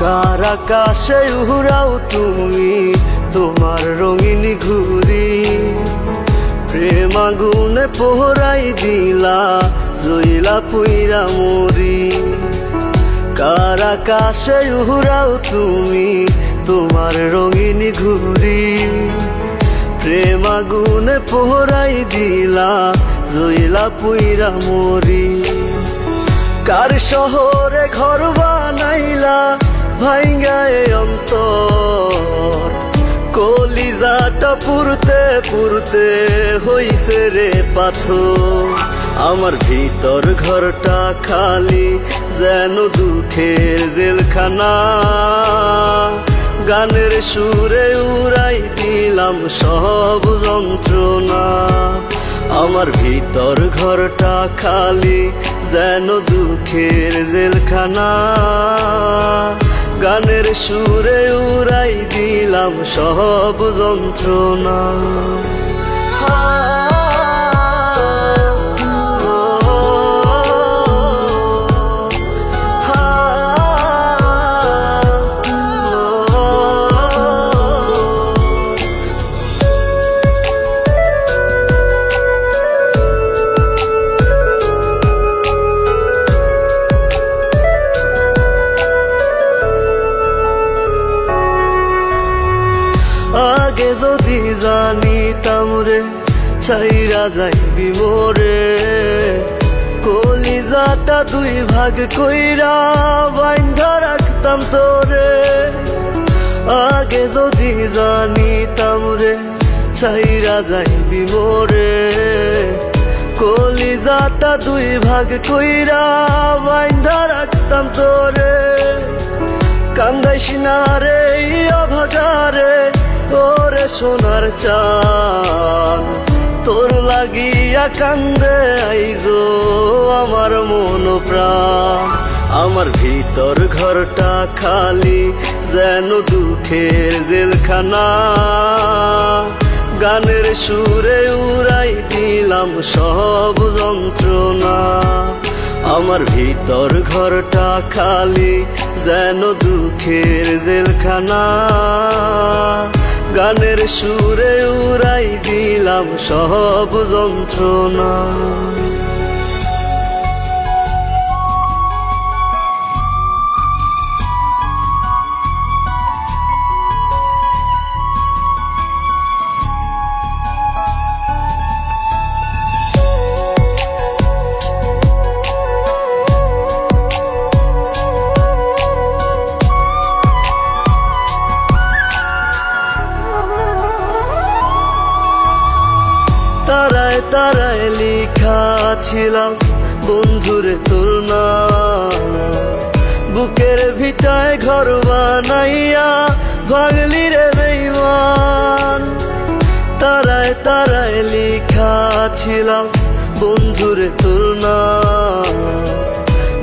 কার আকাশে উড়াও তুমি তোমার রঙিন ঘুড়ি, প্রেম আগুনে পোহরাই দিলা জইলা পুইরা মরি। কার আকাশে উড়াও তুমি তোমার রঙিন ঘুড়ি, প্রেম আগুনে পোহরাই দিলা জইলা পুইরা মরি। কার শহরে ঘর বানাইলা ভাঙ্গায় অন্তর, কলিজাটা পুরতে পুরতে হইছে রে পাথর। আমার ভিতর ঘরটা খালি যেন দুঃখের জেলখানা, গানের সুরে উড়াই দিলাম সব যন্ত্রণা। আমার ভিতর ঘরটা খালি যেন দুঃখের জেলখানা, গানের সুরে উড়াই দিলাম সব যন্ত্রণা। আগে যদি জানিতাম রে ছাইরা যাইবি মোরে, কলিজাটা দুই ভাগ কইরা বাইন্ধা রাখতাম তোরে। আগে যদি জানিতাম রে ছাইরা যাইবি মোরে, কলিজাটা দুই ভাগ কইরা বাইন্ধা রাখতাম তোরে। কান্দাইস না রে অভাগারে ওরে সোনার চান, তোর লাগিয়া কান্দে আইজো আমার মন প্রাণ। আমার ভিতর ঘরটা খালি যেন দুঃখের জেলখানা, গানের সুরে উড়াই দিলাম সব যন্ত্রণা। আমার ভিতর ঘরটা খালি যেন দুঃখের জেলখানা, গানের সুরে উড়াই দিলাম সব যন্ত্রণা। তারায় তারায় লিখা ছিলাম বন্ধুরে তোর নাম, বুকের ভিটায় ঘর বানাইয়া ভাগলি রে বেঈমান। তারায় তারায় লিখা ছিলাম বন্ধুরে তোর নাম,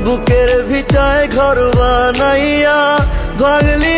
বুকের ভিটায় ঘর বানাইয়া ভাগলি